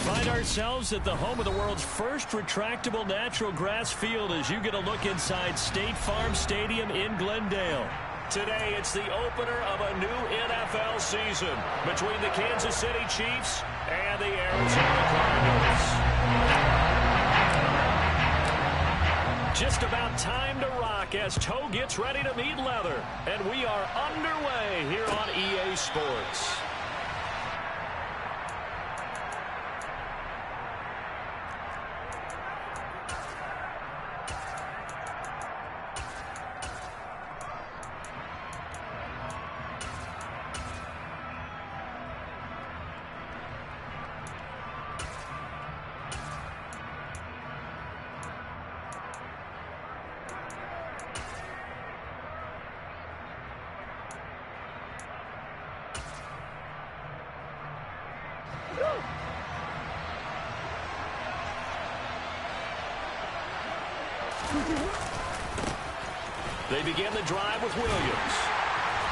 find ourselves at the home of the world's first retractable natural grass field as you get a look inside State Farm Stadium in Glendale. Today, it's the opener of a new NFL season between the Kansas City Chiefs and the Arizona Cardinals. Just about time to rock as toe gets ready to meet leather. And we are underway here on EA Sports. They begin the drive with Williams.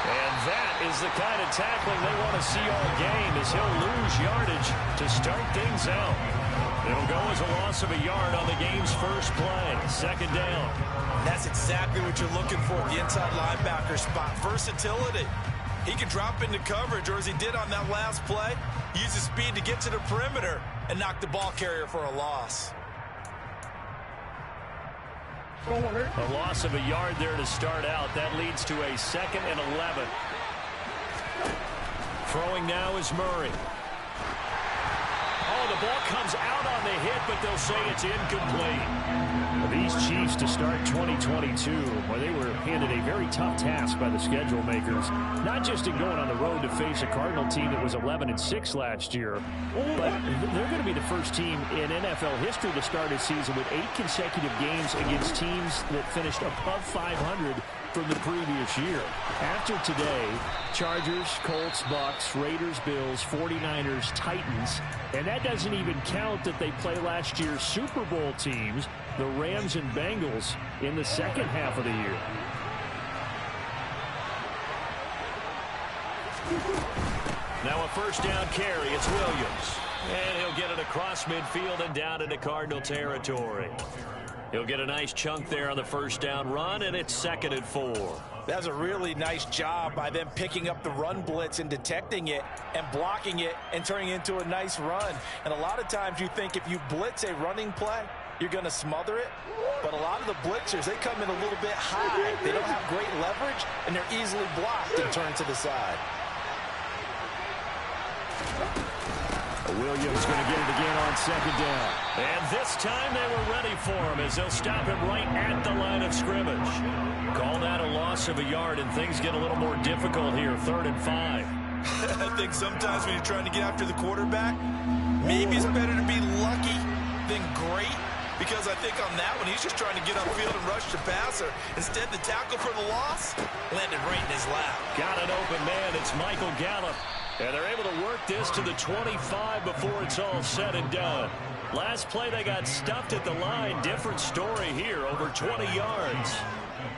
And that is the kind of tackling they want to see all game as he'll lose yardage to start things out. It'll go as a loss of a yard on the game's first play. Second down. That's exactly what you're looking for at the inside linebacker spot. Versatility. He can drop into coverage, or as he did on that last play, use his speed to get to the perimeter and knock the ball carrier for a loss. A loss of a yard there to start out. That leads to a 2nd and 11. Throwing now is Murray. Oh, the ball comes out on the hit, but they'll say it's incomplete. These Chiefs to start 2022, well, they were handed a very tough task by the schedule makers, not just in going on the road to face a Cardinal team that was 11-6 last year, but they're going to be the first team in NFL history to start a season with 8 consecutive games against teams that finished above 500 from the previous year. After today, Chargers, Colts, Bucks, Raiders, Bills, 49ers, Titans, and that doesn't even count that they play last year's Super Bowl teams, the Rams and Bengals, in the second half of the year. Now a first down carry. It's Williams. And he'll get it across midfield and down into Cardinal territory. He'll get a nice chunk there on the first down run, and it's 2nd and 4. That's a really nice job by them picking up the run blitz and detecting it and blocking it and turning it into a nice run. And a lot of times you think if you blitz a running play, you're going to smother it. But a lot of the blitzers, they come in a little bit high. They don't have great leverage, and they're easily blocked and turned to the side. Williams going to get it again on 2nd down. And this time they were ready for him as they'll stop him right at the line of scrimmage. Call that a loss of a yard, and things get a little more difficult here. 3rd and 5. I think sometimes when you're trying to get after the quarterback, maybe it's better to be lucky than great. Because I think on that one, he's just trying to get upfield and rush the passer. Instead, the tackle for the loss landed right in his lap. Got an open man. It's Michael Gallup. And they're able to work this to the 25 before it's all said and done. Last play, they got stuffed at the line. Different story here, over 20 yards.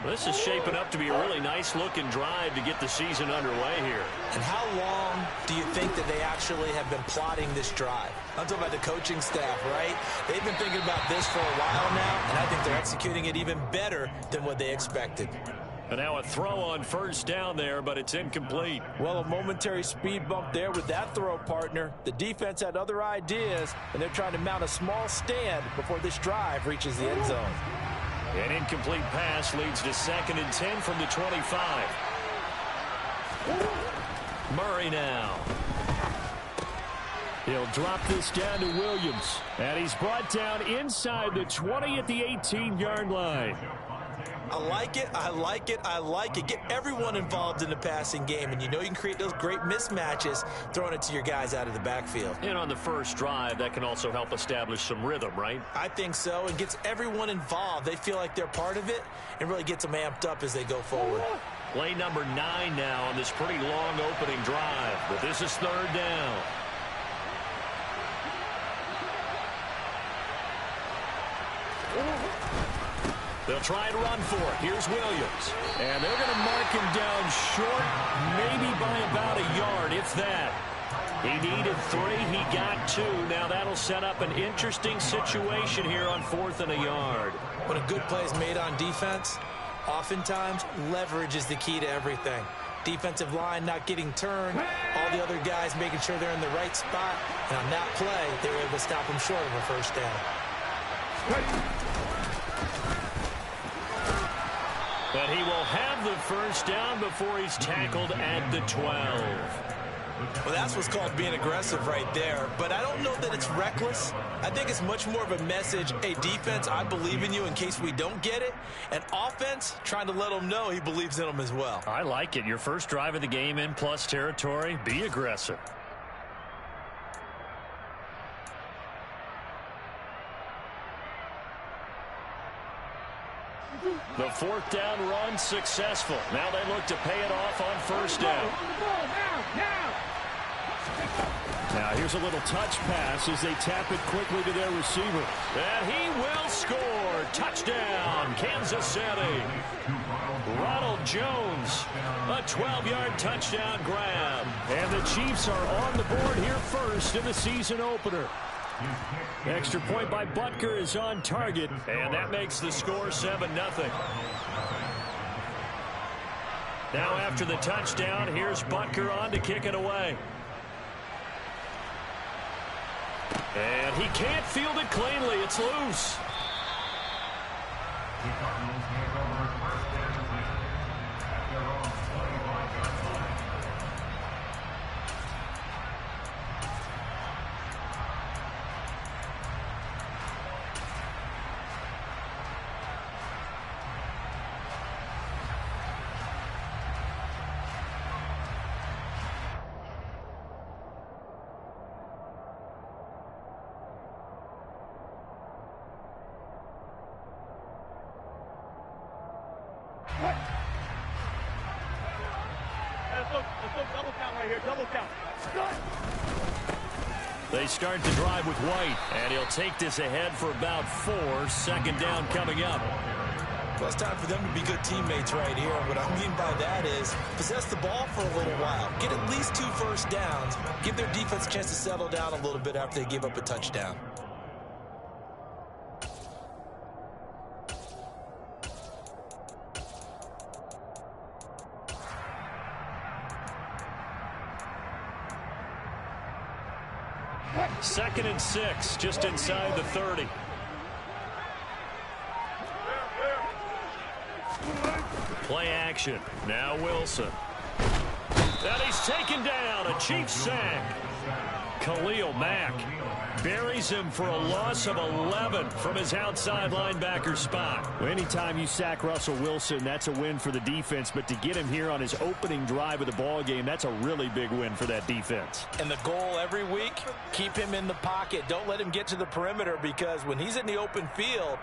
This is shaping up to be a really nice-looking drive to get the season underway here. And how long do you think that they actually have been plotting this drive? I'm talking about the coaching staff, right? They've been thinking about this for a while now, and I think they're executing it even better than what they expected. And now a throw on first down there, but it's incomplete. Well, a momentary speed bump there with that throw, partner. The defense had other ideas, and they're trying to mount a small stand before this drive reaches the end zone. An incomplete pass leads to 2nd and 10 from the 25. Murray now. He'll drop this down to Williams. And he's brought down inside the 20 at the 18-yard line. I like it, I like it, I like it. Get everyone involved in the passing game, and you know you can create those great mismatches throwing it to your guys out of the backfield. And on the first drive, that can also help establish some rhythm, right? I think so, and gets everyone involved. They feel like they're part of it and really gets them amped up as they go forward. Play number 9 now on this pretty long opening drive, but this is 3rd down. They'll try and run for it. Here's Williams. And they're going to mark him down short, maybe by about a yard, if that. He needed 3. He got 2. Now that'll set up an interesting situation here on 4th and a yard. When a good play is made on defense, oftentimes leverage is the key to everything. Defensive line not getting turned, all the other guys making sure they're in the right spot, and on that play, they were able to stop him short of a first down. But he will have the first down before he's tackled at the 12. Well, that's what's called being aggressive right there. But I don't know that it's reckless. I think it's much more of a message, hey, defense, I believe in you in case we don't get it. And offense, trying to let them know he believes in them as well. I like it. Your first drive of the game in plus territory, be aggressive. The 4th down run successful. Now they look to pay it off on first down. Now here's a little touch pass as they tap it quickly to their receiver. And he will score. Touchdown, Kansas City. Ronald Jones, a 12-yard touchdown grab. And the Chiefs are on the board here first in the season opener. Extra point by Butker is on target, and that makes the score 7-0. Now after the touchdown, here's Butker on to kick it away. And he can't field it cleanly. It's loose. They start the drive with White, and he'll take this ahead for about 4. 2nd down coming up. Well, it's time for them to be good teammates right here. What I mean by that is possess the ball for a little while. Get at least 2 first downs. Give their defense a chance to settle down a little bit after they give up a touchdown. Second and 6, just inside the 30. Play action. Now Wilson. And he's taken down. A Chiefs sack. Khalil Mack buries him for a loss of 11 from his outside linebacker spot. Well, anytime you sack Russell Wilson, that's a win for the defense. But to get him here on his opening drive of the ball game, that's a really big win for that defense. And the goal every week, keep him in the pocket. Don't let him get to the perimeter, because when he's in the open field,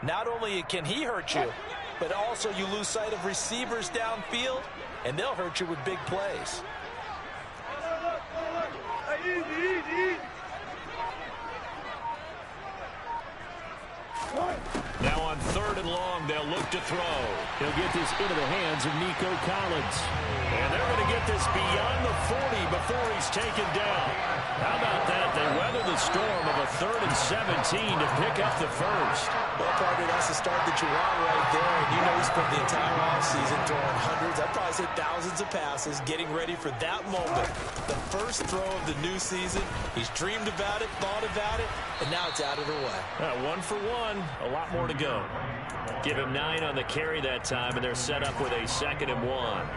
not only can he hurt you, but also you lose sight of receivers downfield, and they'll hurt you with big plays. Now on 3rd and long, they'll look to throw. He'll get this into the hands of Nico Collins. And they're going to get this beyond the 40 before he's taken down. How about that? They weather the storm of a 3rd and 17 to pick up the first. Well, partner, that's the start that you want right there. And you know he spent the entire offseason throwing hundreds, I'd probably say thousands of passes, getting ready for that moment. The first throw of the new season. He's dreamed about it, thought about it, and now it's out of the way. 1 for 1. A lot more to go. Give him 9 on the carry that time, and they're set up with a 2nd and 1.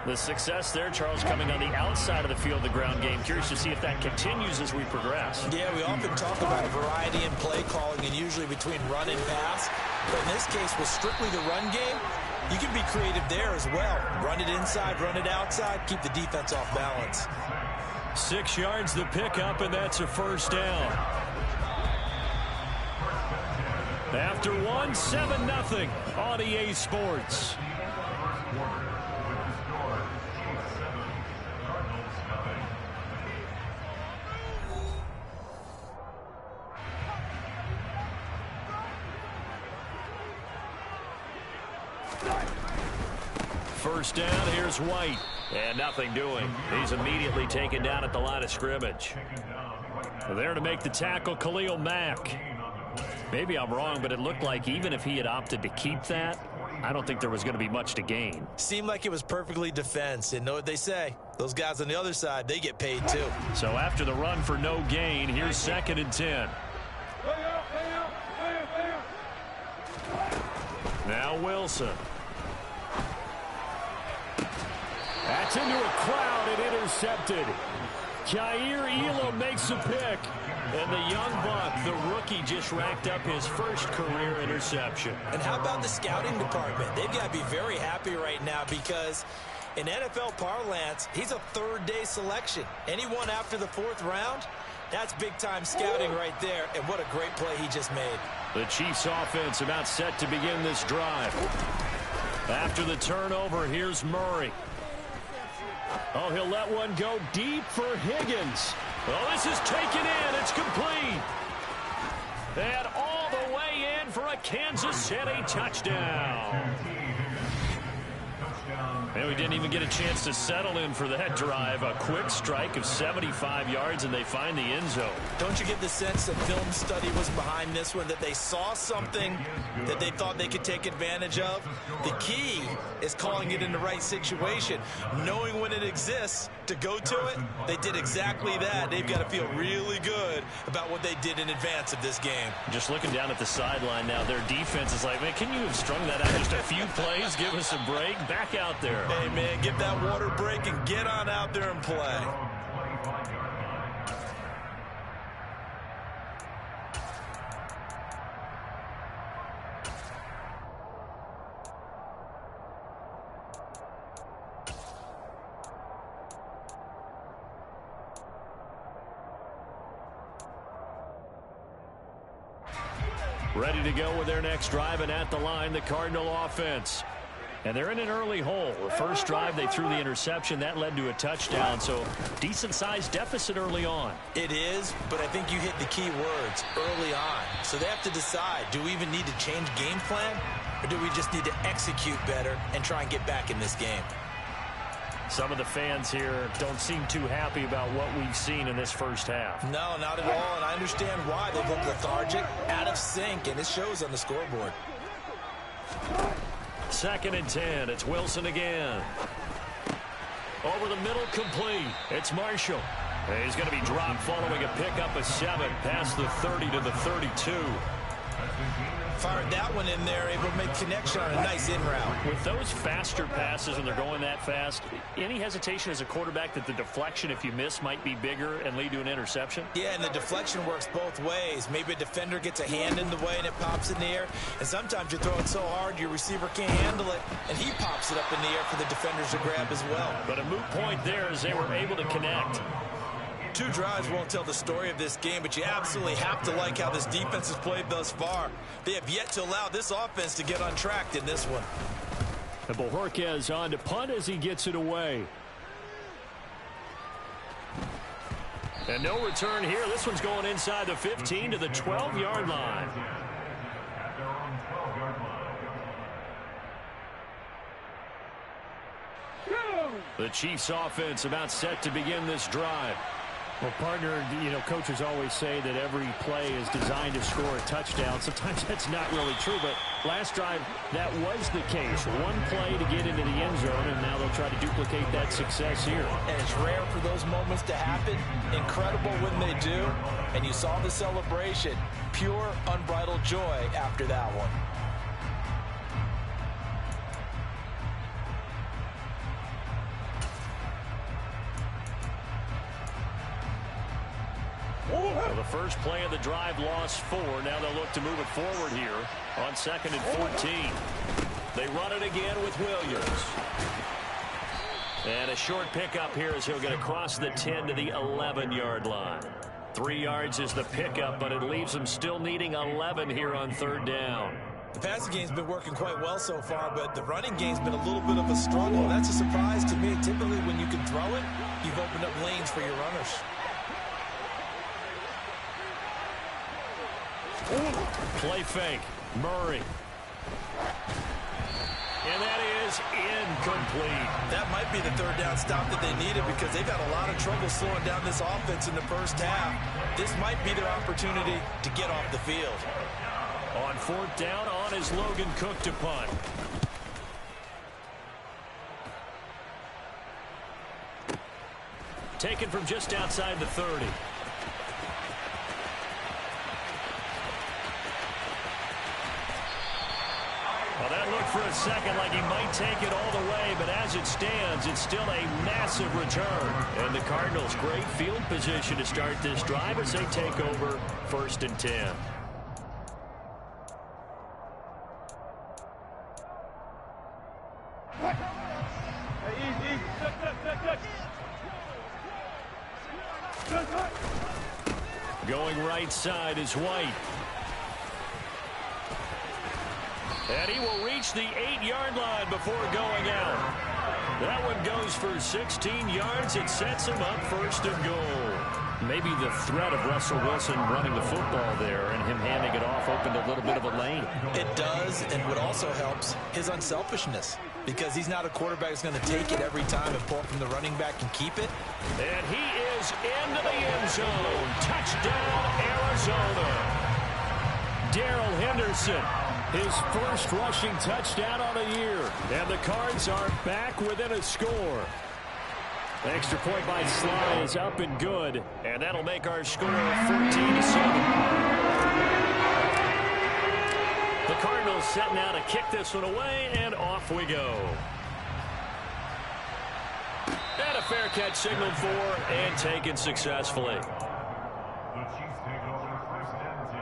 The success there, Charles, coming on the outside of the field, the ground game. Curious to see if that continues as we progress. Yeah, we often talk about variety in play calling, and usually between run and pass. But in this case, with strictly the run game, you can be creative there as well. Run it inside, run it outside, keep the defense off balance. 6 yards the pickup, and that's a first down. After 1, 7-0 on EA Sports. First down, here's White. And nothing doing. He's immediately taken down at the line of scrimmage. There to make the tackle, Khalil Mack. Maybe I'm wrong, but it looked like even if he had opted to keep that, I don't think there was going to be much to gain. Seemed like it was perfectly defense. And know what they say? Those guys on the other side, they get paid too. So after the run for no gain, here's 2nd and 10. Now Wilson. That's into a crowd and intercepted. Jair Elam makes a pick. And the young buck, the rookie, just racked up his first career interception. And how about the scouting department? They've got to be very happy right now because in NFL parlance, he's a third-day selection. Anyone after the 4th round, that's big-time scouting right there. And what a great play he just made. The Chiefs offense about set to begin this drive. After the turnover, here's Murray. Oh, he'll let one go deep for Higgins. Oh, this is taken in. It's complete. And all the way in for a Kansas City touchdown. And we didn't even get a chance to settle in for that drive. A quick strike of 75 yards, and they find the end zone. Don't you get the sense that film study was behind this one, that they saw something that they thought they could take advantage of? The key is calling it in the right situation, knowing when it exists to go to it. They did exactly that. They've got to feel really good about what they did in advance of this game. Just looking down at the sideline now, their defense is like, man, can you have strung that out just a few plays? Give us a break. Back out there. Hey, man, get that water break and get on out there and play. Ready to go with their next drive, and at the line, the Cardinal offense. And they're in an early hole. The first drive, they threw the interception. That led to a touchdown, so decent-sized deficit early on. It is, but I think you hit the key words, early on. So they have to decide, do we even need to change game plan, or do we just need to execute better and try and get back in this game? Some of the fans here don't seem too happy about what we've seen in this first half. No, not at all, and I understand why. They look lethargic, out of sync, and it shows on the scoreboard. 2nd and 10. It's Wilson again. Over the middle, complete. It's Marshall. He's going to be dropped following a pickup of 7 past the 30 to the 32. Fired that one in there, able to make connection on a nice in route. With those faster passes and they're going that fast, any hesitation as a quarterback that the deflection, if you miss, might be bigger and lead to an interception? Yeah, and the deflection works both ways. Maybe a defender gets a hand in the way and it pops in the air. And sometimes you throw it so hard your receiver can't handle it, and he pops it up in the air for the defenders to grab as well. But a moot point there as they were able to connect. 2 drives won't tell the story of this game, but you absolutely have to like how this defense has played thus far. They have yet to allow this offense to get untracked in this one. And Bojorquez on to punt as he gets it away. And no return here. This one's going inside the 15 to the 12-yard line. The Chiefs offense about set to begin this drive. Well, partner, you know, coaches always say that every play is designed to score a touchdown. Sometimes that's not really true, but last drive, that was the case. One play to get into the end zone, and now they'll try to duplicate that success here. And it's rare for those moments to happen. Incredible when they do. And you saw the celebration. Pure, unbridled joy after that one. Well, the first play of the drive lost 4. Now they'll look to move it forward here on 2nd and 14. They run it again with Williams. And a short pickup here as he'll get across the 10 to the 11-yard line. 3 yards is the pickup, but it leaves them still needing 11 here on 3rd down. The passing game's been working quite well so far, but the running game's been a little bit of a struggle. That's a surprise to me. Typically, when you can throw it, you've opened up lanes for your runners. Play fake. Murray. And that is incomplete. That might be the third down stop that they needed because they've had a lot of trouble slowing down this offense in the first half. This might be their opportunity to get off the field. On fourth down, on is Logan Cook to punt. Taken from just outside the 30. Well, that looked for a second like he might take it all the way, but as it stands, it's still a massive return. And the Cardinals, great field position to start this drive as they take over 1st and 10. Going right side is White. And he will reach the 8-yard line before going out. That one goes for 16 yards. It sets him up 1st and goal. Maybe the threat of Russell Wilson running the football there and him handing it off opened a little bit of a lane. It does, and what also helps, his unselfishness. Because he's not a quarterback who's going to take it every time and pull from the running back and keep it. And he is into the end zone. Touchdown, Arizona. Darrell Henderson, his first rushing touchdown on the year. And the Cards are back within a score. The extra point by Sly is up and good. And that'll make our score 14-7. The Cardinals set now to kick this one away, and off we go. And a fair catch signaled for and taken successfully. The Chiefs take over 1st and 10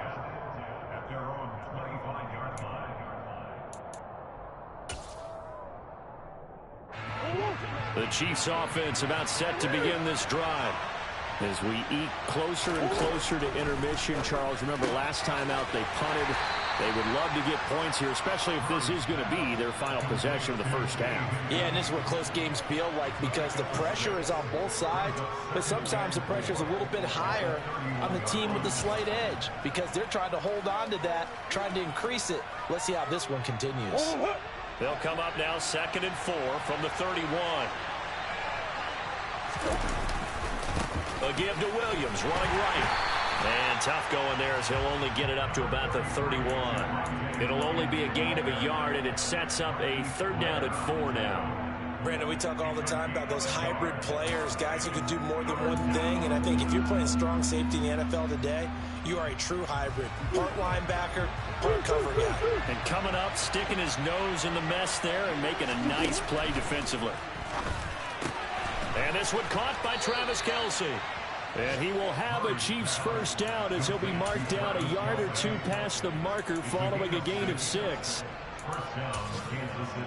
at their own 25-yard line. The Chiefs offense about set to begin this drive. As we eke closer and closer to intermission, Charles, remember last time out they punted. They would love to get points here, especially if this is going to be their final possession of the first half. Yeah, and this is what close games feel like because the pressure is on both sides, but sometimes the pressure is a little bit higher on the team with the slight edge because they're trying to hold on to that, trying to increase it. Let's see how this one continues. They'll come up now 2nd and 4 from the 31. A give to Williams, running right. And tough going there as he'll only get it up to about the 31. It'll only be a gain of a yard, and it sets up a 3rd down and 4 now. Brandon, we talk all the time about those hybrid players, guys who can do more than one thing. And I think if you're playing strong safety in the NFL today, you are a true hybrid. Part linebacker, part cover guy. And coming up, sticking his nose in the mess there and making a nice play defensively. And this one caught by Travis Kelce. And he will have a Chiefs first down as he'll be marked down a yard or two past the marker following a gain of 6. First down, Kansas City.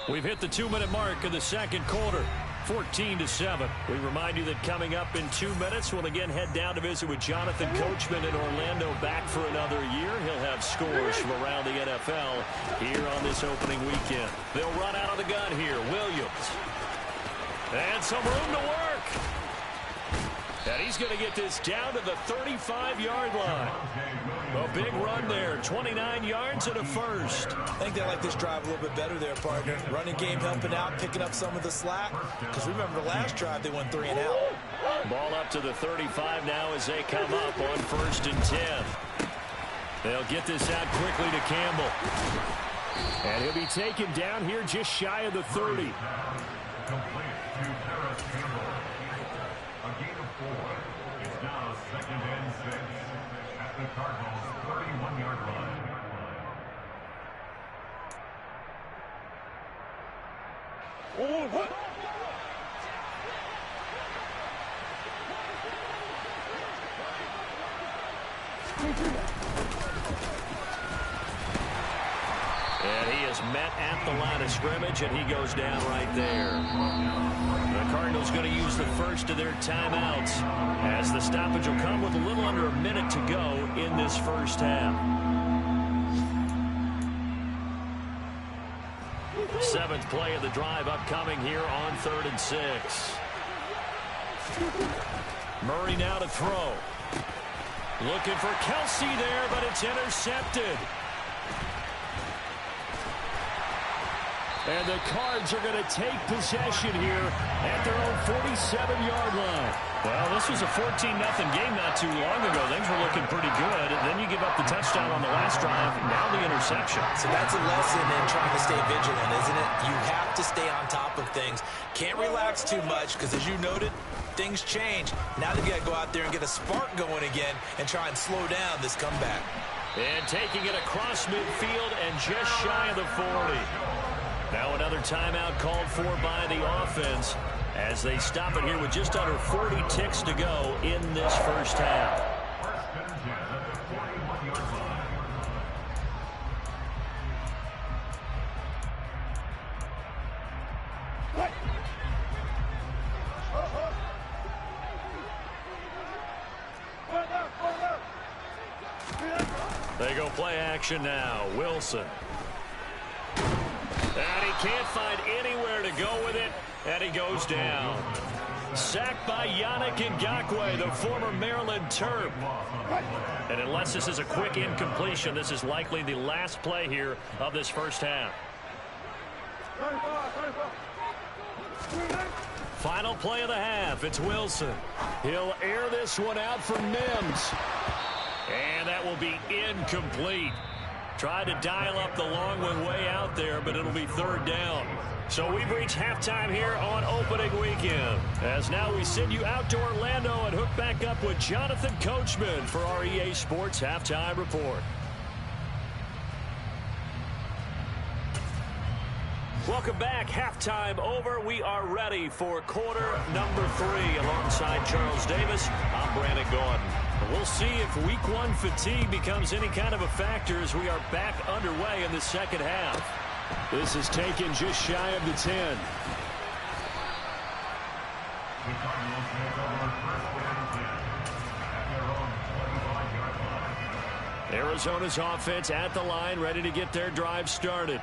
We've hit the 2-minute mark of the second quarter. 14-7. We remind you that coming up in 2 minutes, we'll again head down to visit with Jonathan Coachman in Orlando, back for another year. He'll have scores from around the NFL here on this opening weekend. They'll run out of the gun here. Williams. And some room to work. And he's going to get this down to the 35-yard line. A big run there, 29 yards and a first. I think they like this drive a little bit better there, partner. Running game helping out, picking up some of the slack. Because remember, the last drive they went 3 and out. Ball up to the 35 now as they come up on 1st and 10. They'll get this out quickly to Campbell. And he'll be taken down here just shy of the 30. Complete to Paris Campbell. A gain of 4. It's now 2nd and 6 at the Cardinals' 31-yard line. And he is met at the line of scrimmage, and he goes down right there. The Cardinals going to use the first of their timeouts as the stoppage will come with a little under a minute to go in this first half. 7th play of the drive upcoming here on 3rd and 6. Murray now to throw. Looking for Kelce there, but it's intercepted. And the Cards are going to take possession here at their own 47-yard line. Well, this was a 14-0 game not too long ago. Things were looking pretty good. Then you give up the touchdown on the last drive. Now the interception. So that's a lesson in trying to stay vigilant, isn't it? You have to stay on top of things. Can't relax too much because, as you noted, things change. Now they've got to go out there and get a spark going again and try and slow down this comeback. And taking it across midfield and just shy of the 40. Now another timeout called for by the offense as they stop it here with just under 40 ticks to go in this first half. They go play action now. Wilson. And he can't find anywhere to go with it, and he goes down. Sacked by Yannick Ngakoue, the former Maryland Terp. And unless this is a quick incompletion, this is likely the last play here of this first half. Final play of the half, it's Wilson. He'll air this one out for Mims. And that will be incomplete. Tried to dial up the long one way out there, but it'll be third down. So we've reached halftime here on opening weekend. As now we send you out to Orlando and hook back up with Jonathan Coachman for our EA Sports Halftime Report. Welcome back. Halftime over. We are ready for quarter number 3 alongside Charles Davis. I'm Brandon Gordon. We'll see if week 1 fatigue becomes any kind of a factor as we are back underway in the second half. This is taken just shy of the 10. The Cardinals take over first and 10 at their own 25-yard line. Arizona's offense at the line, ready to get their drive started.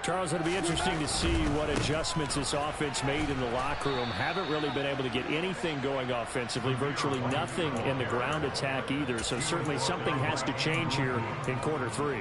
Charles, it'll be interesting to see what adjustments this offense made in the locker room. Haven't really been able to get anything going offensively, virtually nothing in the ground attack either. So certainly something has to change here in quarter 3.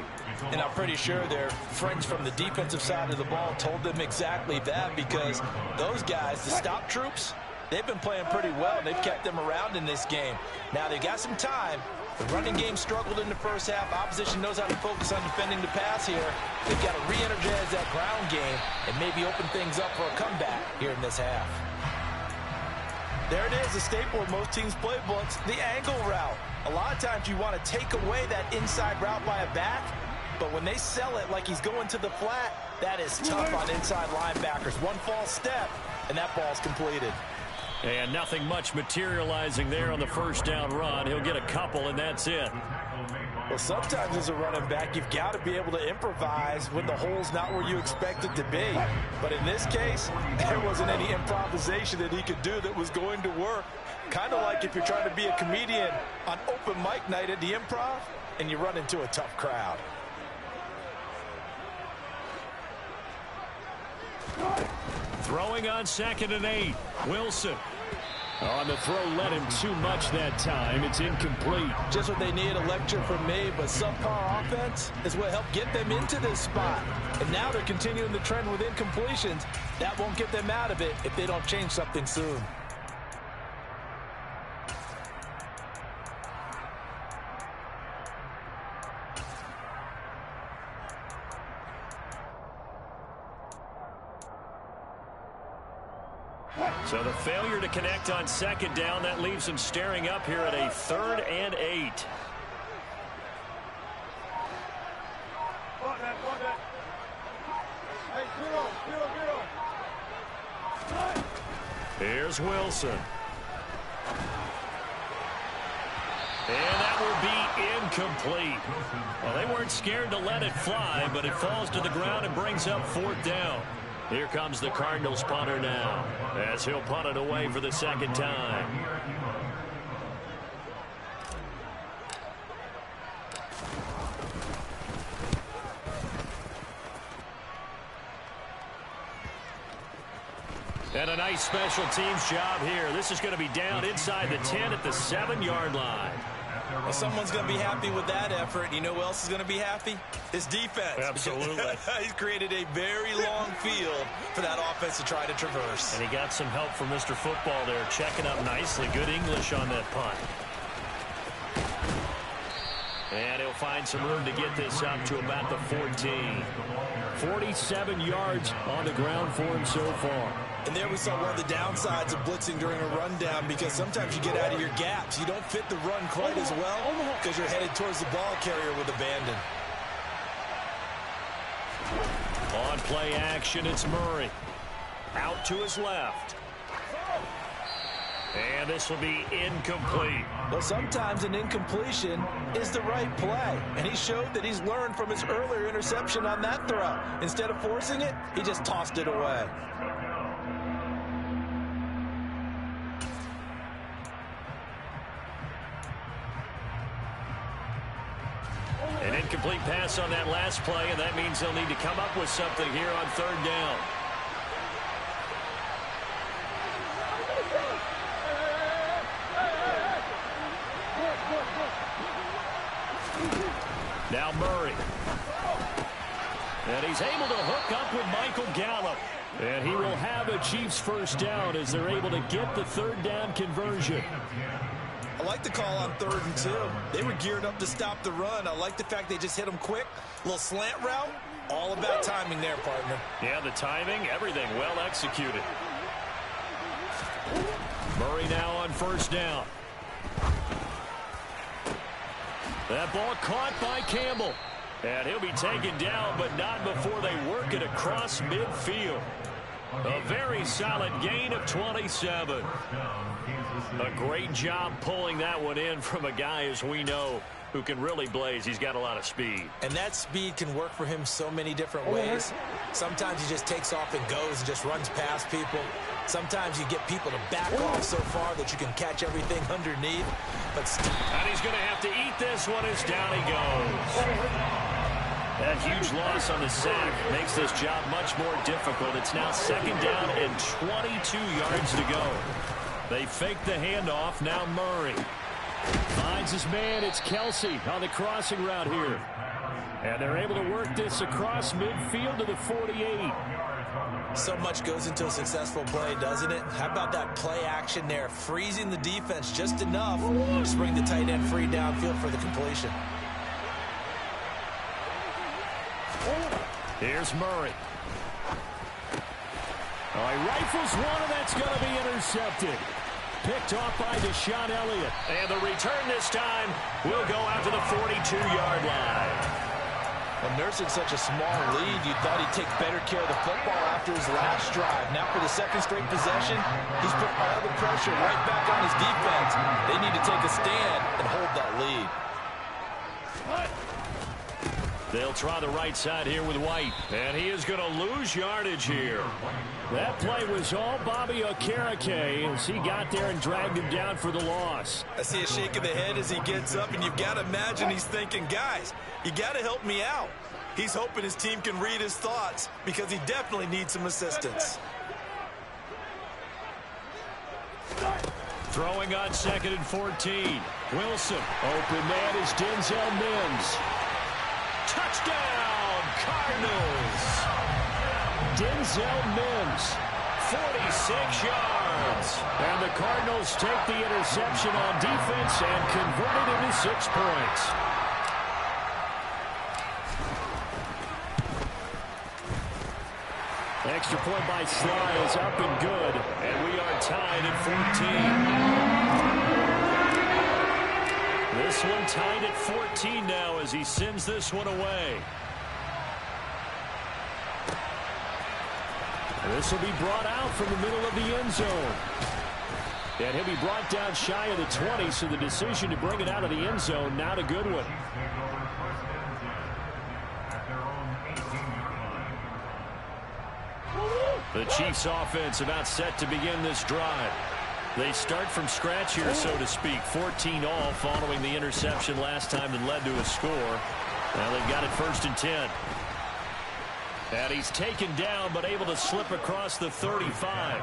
And I'm pretty sure their friends from the defensive side of the ball told them exactly that, because those guys, the stop troops, they've been playing pretty well. They've kept them around in this game. Now they've got some time. The running game struggled in the first half. Opposition knows how to focus on defending the pass here. They've got to re-energize that ground game and maybe open things up for a comeback here in this half. There it is, a staple of most teams' playbooks, the angle route. A lot of times you want to take away that inside route by a back, but when they sell it like he's going to the flat, that is tough on inside linebackers. One false step, and that ball's completed. And nothing much materializing there on the first down run. He'll get a couple, and that's it. Well, sometimes as a running back, you've got to be able to improvise when the hole's not where you expect it to be. But in this case, there wasn't any improvisation that he could do that was going to work. Kind of like if you're trying to be a comedian on open mic night at the Improv and you run into a tough crowd. Throwing on 2nd and 8. Wilson. On the throw, led him too much that time. It's incomplete. Just what they need, a lecture from me, but subpar offense is what helped get them into this spot. And now they're continuing the trend with incompletions. That won't get them out of it if they don't change something soon. So the failure to connect on 2nd down, that leaves him staring up here at a 3rd and 8. Here's Wilson. And that will be incomplete. Well, they weren't scared to let it fly, but it falls to the ground and brings up 4th down. Here comes the Cardinals punter now, as he'll punt it away for the 2nd time. And a nice special teams job here. This is going to be down inside the 10 at the 7-yard line. Well, someone's going to be happy with that effort. You know who else is going to be happy? His defense. Absolutely. He's created a very long field for that offense to try to traverse. And he got some help from Mr. Football there, checking up nicely. Good English on that punt. And he'll find some room to get this up to about the 14. 47 yards on the ground for him so far. And there we saw one of the downsides of blitzing during a rundown, because sometimes you get out of your gaps. You don't fit the run quite as well because you're headed towards the ball carrier with abandon. On play action, it's Murray. Out to his left. And this will be incomplete. Well, sometimes an incompletion is the right play. And he showed that he's learned from his earlier interception on that throw. Instead of forcing it, he just tossed it away. An incomplete pass on that last play, and that means they'll need to come up with something here on third down. Now Murray. And he's able to hook up with Michael Gallup. And he will have a Chiefs first down as they're able to get the third down conversion. I like the call on 3rd and 2. They were geared up to stop the run. I like the fact they just hit them quick. A little slant route. All about timing there, partner. Yeah, the timing, everything well executed. Murray now on first down. That ball caught by Campbell. And he'll be taken down, but not before they work it across midfield. A very solid gain of 27. A great job pulling that one in from a guy, as we know, who can really blaze. He's got a lot of speed. And that speed can work for him so many different ways. Sometimes he just takes off and goes and just runs past people. Sometimes you get people to back off so far that you can catch everything underneath. But and he's going to have to eat this one as down he goes. That huge loss on the sack makes this job much more difficult. It's now 2nd down and 22 yards to go. They fake the handoff. Now Murray finds his man. It's Kelsey on the crossing route here. And they're able to work this across midfield to the 48. So much goes into a successful play, doesn't it? How about that play action there? Freezing the defense just enough to bring the tight end free downfield for the completion. Here's Murray. Oh, he rifles one, and that's going to be intercepted. Picked off by Deshaun Elliott. And the return this time will go out to the 42-yard line. Well, nursing such a small lead, you thought he'd take better care of the football after his last drive. Now for the 2nd straight possession, he's put all the pressure right back on his defense. They need to take a stand and hold that lead. They'll try the right side here with White. And he is going to lose yardage here. That play was all Bobby Okereke as he got there and dragged him down for the loss. I see a shake of the head as he gets up, and you've got to imagine he's thinking, guys, you got to help me out. He's hoping his team can read his thoughts because he definitely needs some assistance. Throwing on 2nd and 14. Wilson. Open man is Denzel Mims. Touchdown, Cardinals. Denzel Mims, 46 yards. And the Cardinals take the interception on defense and convert it into 6 points. Extra point by Sly is up and good. And we are tied at 14. This one tied at 14 now as he sends this one away. This will be brought out from the middle of the end zone. And he'll be brought down shy of the 20, so the decision to bring it out of the end zone, not a good one. The Chiefs offense about set to begin this drive. They start from scratch here, so to speak. 14 all following the interception last time that led to a score. Now they've got it 1st and 10. And he's taken down but able to slip across the 35.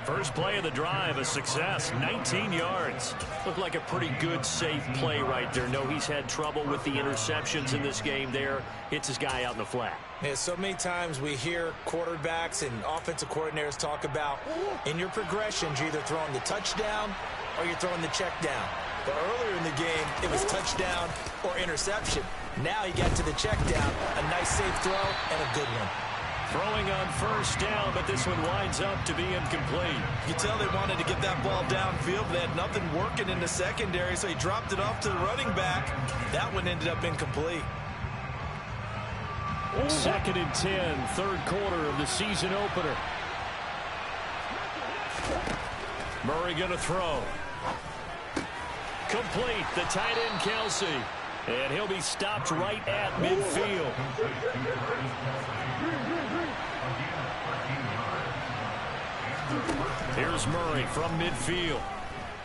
First play of the drive, a success, 19 yards. Looked like a pretty good, safe play right there. No, he's had trouble with the interceptions in this game there. Hits his guy out in the flat. Yeah, so many times we hear quarterbacks and offensive coordinators talk about in your progressions, you're either throwing the touchdown or you're throwing the check down. But earlier in the game, it was touchdown or interception. Now he got to the check down, a nice safe throw and a good one. Throwing on first down, but this one winds up to be incomplete. You tell they wanted to get that ball downfield. They had nothing working in the secondary, so he dropped it off to the running back. That one ended up incomplete. 2nd and 10, third quarter of the season opener. Murray going to throw. Complete, the tight end Kelsey. And he'll be stopped right at midfield. Here's Murray from midfield.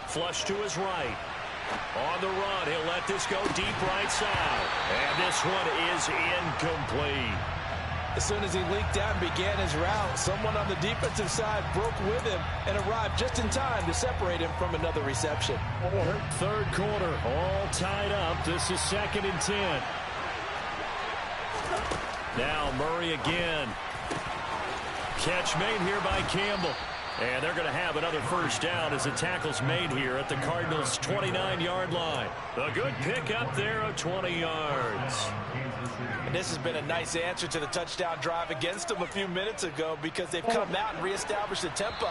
Flush to his right. On the run, he'll let this go deep right side. And this one is incomplete. As soon as he leaked out and began his route, someone on the defensive side broke with him and arrived just in time to separate him from another reception. Third quarter, all tied up. This is 2nd and 10. Now Murray again. Catch made here by Campbell. And they're going to have another first down as the tackle's made here at the Cardinals' 29-yard line. A good pickup there of 20 yards. And this has been a nice answer to the touchdown drive against them a few minutes ago because they've come out and reestablished the tempo.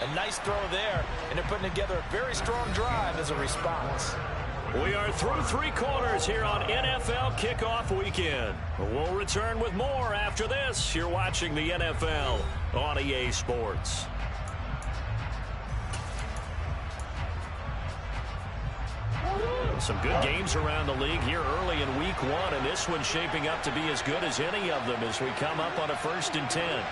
A nice throw there, and they're putting together a very strong drive as a response. We are through 3 quarters here on NFL Kickoff Weekend. We'll return with more after this. You're watching the NFL on EA Sports. Some good games around the league here early in week 1, and this one's shaping up to be as good as any of them as we come up on a 1st and 10.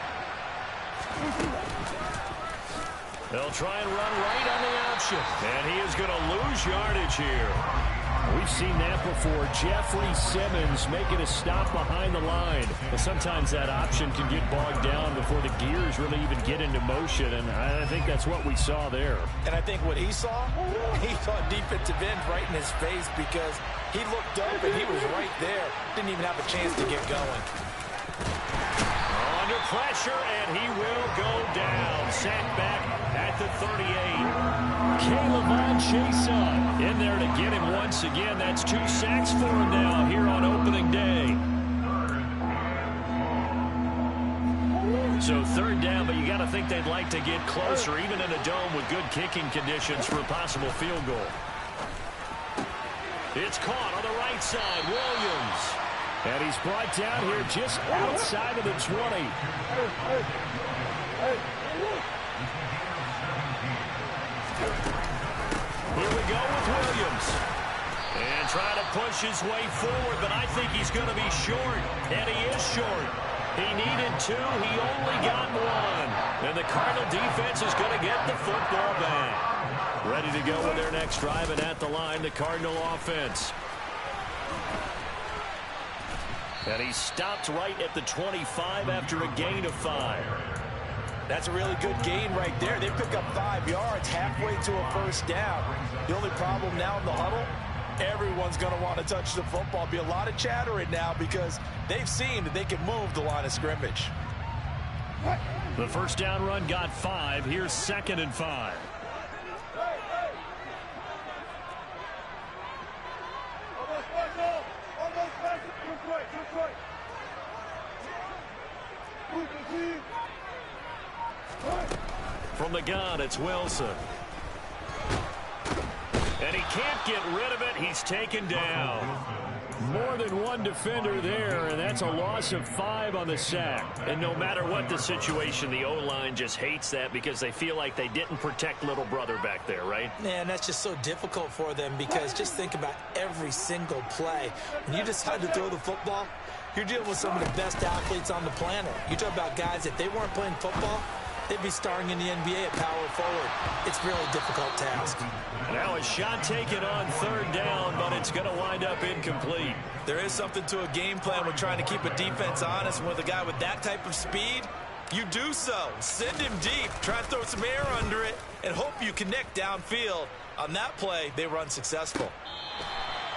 They'll try and run right on the option, and he is going to lose yardage here. We've seen that before. Jeffrey Simmons making a stop behind the line. And sometimes that option can get bogged down before the gears really even get into motion, and I think that's what we saw there. And I think what he saw a defensive end right in his face because he looked up and he was right there. Didn't even have a chance to get going. Under pressure, and he will go down. Sacked back at the 38. Caleb Chesa in there to get him once again. That's 2 sacks for him now here on opening day. So 3rd down, but you got to think they'd like to get closer, even in a dome with good kicking conditions for a possible field goal. It's caught on the right side. Williams. And he's brought down here just outside of the 20. Here we go with Williams. And trying to push his way forward, but I think he's going to be short. And he is short. He needed 2. He only got 1. And the Cardinal defense is going to get the football back. Ready to go with their next drive, and at the line, the Cardinal offense. And he stopped right at the 25 after a gain of 5. That's a really good gain right there. They pick up 5 yards halfway to a first down. The only problem now in the huddle, everyone's going to want to touch the football. Be a lot of chattering now because they've seen that they can move the line of scrimmage. The first down run got 5. Here's 2nd and 5. From the gun, it's Wilson. And he can't get rid of it. He's taken down. More than one defender there, and that's a loss of 5 on the sack. And no matter what the situation, the O-line just hates that because they feel like they didn't protect little brother back there, right? Man, that's just so difficult for them because just think about every single play. When you decide to throw the football, you're dealing with some of the best athletes on the planet. You talk about guys, if they weren't playing football, they'd be starring in the NBA at power forward. It's a really difficult task. Now a shot taken on 3rd down, but it's going to wind up incomplete. There is something to a game plan with trying to keep a defense honest. With a guy with that type of speed, You do so. Send him deep. Try to throw some air under it and hope you connect downfield. On that play, they were unsuccessful.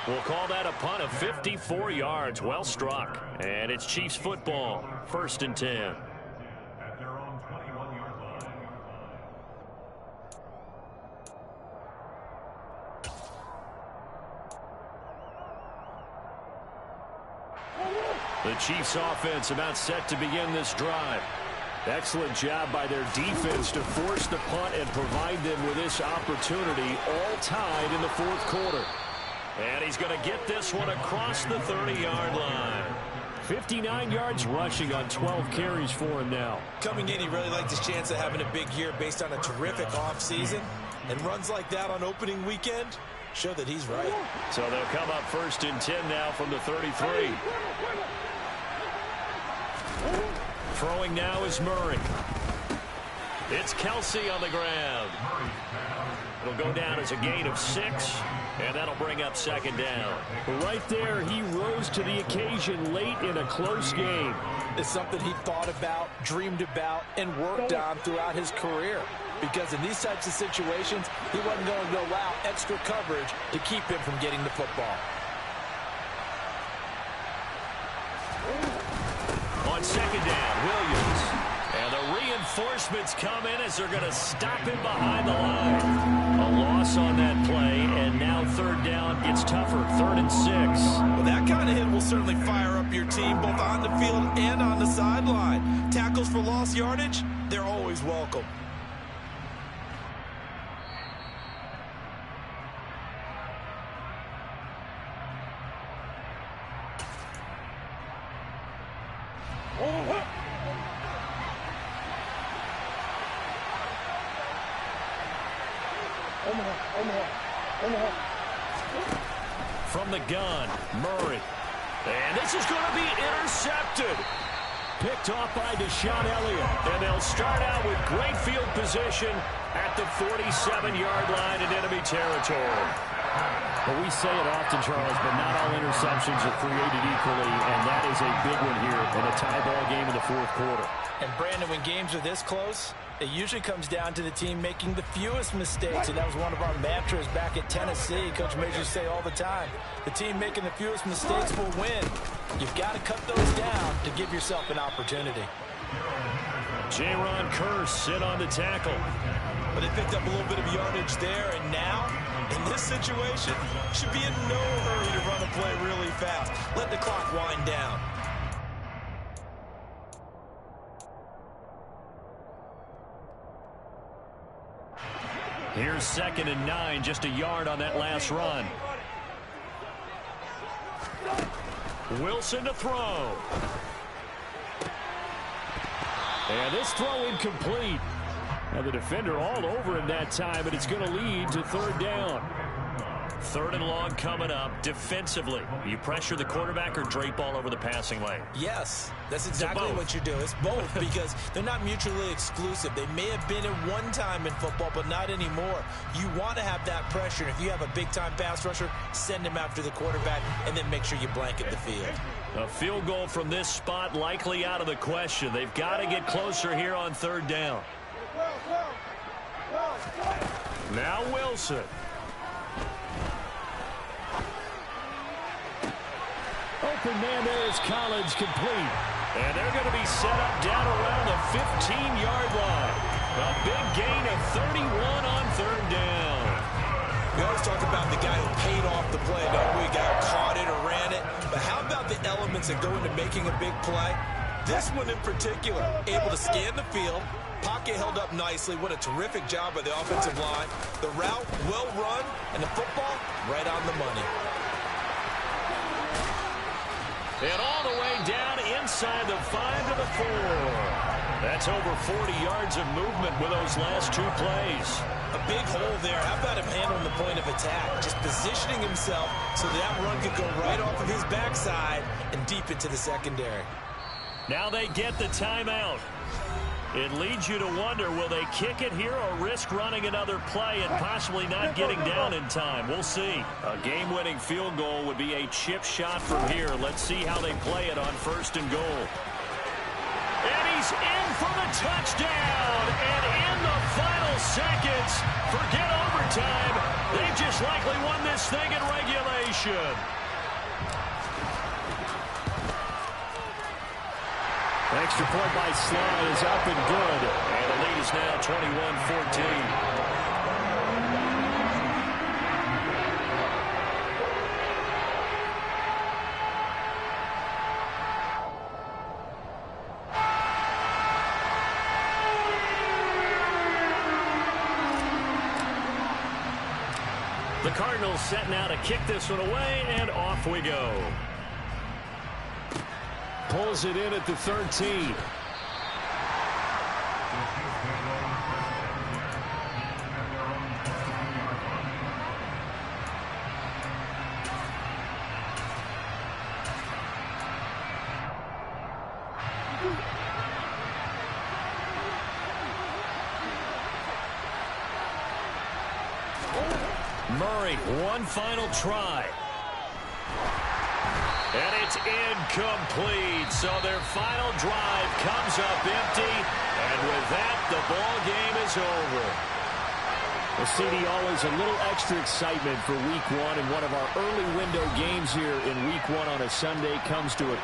We'll call that a punt of 54 yards. Well struck. And it's Chiefs football. 1st and 10. At their own 21-yard line. The Chiefs offense about set to begin this drive. Excellent job by their defense to force the punt and provide them with this opportunity, all tied in the 4th quarter. And he's going to get this one across the 30-yard line. 59 yards rushing on 12 carries for him now. Coming in, he really liked his chance of having a big year based on a terrific offseason. And runs like that on opening weekend show that he's right. So they'll come up 1st and 10 now from the 33. Throwing now is Murray. It's Kelsey on the ground. It'll go down as a gain of 6, and that'll bring up 2nd down. Right there, he rose to the occasion late in a close game. It's something he thought about, dreamed about, and worked on throughout his career. Because in these types of situations, he wasn't going to allow extra coverage to keep him from getting the football. On 2nd down, Williams. And the reinforcements come in as they're going to stop him behind the line. A loss on that play, and now 3rd down gets tougher. 3rd and 6. Well, that kind of hit will certainly fire up your team both on the field and on the sideline. Tackles for lost yardage, they're always welcome. From the gun, Murray. And this is going to be intercepted. Picked off by Deshaun Elliott. And they'll start out with great field position at the 47-yard line in enemy territory. Well, we say it often, Charles, but not all interceptions are created equally, and that is a big one here in a tie ball game in the 4th quarter. And, Brandon, when games are this close, it usually comes down to the team making the fewest mistakes, and that was one of our mantras back at Tennessee. Coach Major say all the time, the team making the fewest mistakes will win. You've got to cut those down to give yourself an opportunity. Jaron Kearse in on the tackle. But they picked up a little bit of yardage there, and now, in this situation, should be in no hurry to run a play really fast. Let the clock wind down. Here's 2nd and 9, just a yard on that last run. Wilson to throw. And this throw incomplete. Now the defender all over him that time, and it's going to lead to 3rd down. 3rd and long coming up. Defensively, you pressure the quarterback or drape all over the passing lane? Yes, that's exactly what you do. It's both because they're not mutually exclusive. They may have been at one time in football, but not anymore. You want to have that pressure. And if you have a big-time pass rusher, send him after the quarterback, and then make sure you blanket the field. A field goal from this spot likely out of the question. They've got to get closer here on 3rd down. Now Wilson. Open man there is Collins, complete. And they're going to be set up down around the 15-yard line. A big gain of 31 on 3rd down. We always talk about the guy who paid off the play. No, we got caught it or ran it. But how about the elements that go into making a big play? This one in particular, able to scan the field. Pocket held up nicely. What a terrific job by the offensive line. The route, well run, and the football, right on the money. And all the way down inside the 5 to the 4. That's over 40 yards of movement with those last 2 plays. A big hole there. How about him handling the point of attack? Just positioning himself so that run could go right off of his backside and deep into the secondary. Now they get the timeout. It leads you to wonder, will they kick it here or risk running another play and possibly not getting down in time? We'll see. A game-winning field goal would be a chip shot from here. Let's see how they play it on 1st and goal. And he He's in for the touchdown. And in the final seconds, forget overtime. They've just likely won this thing in regulation. Extra point by Slide is up and good. And the lead is now 21-14. The Cardinals set now to kick this one away, and off we go. Pulls it in at the 13. Murray, one final try. And it's incomplete. So their final drive comes up empty. And with that, the ball game is over. Well, CD, always a little extra excitement for Week 1. And one of our early window games here in Week 1 on a Sunday comes to a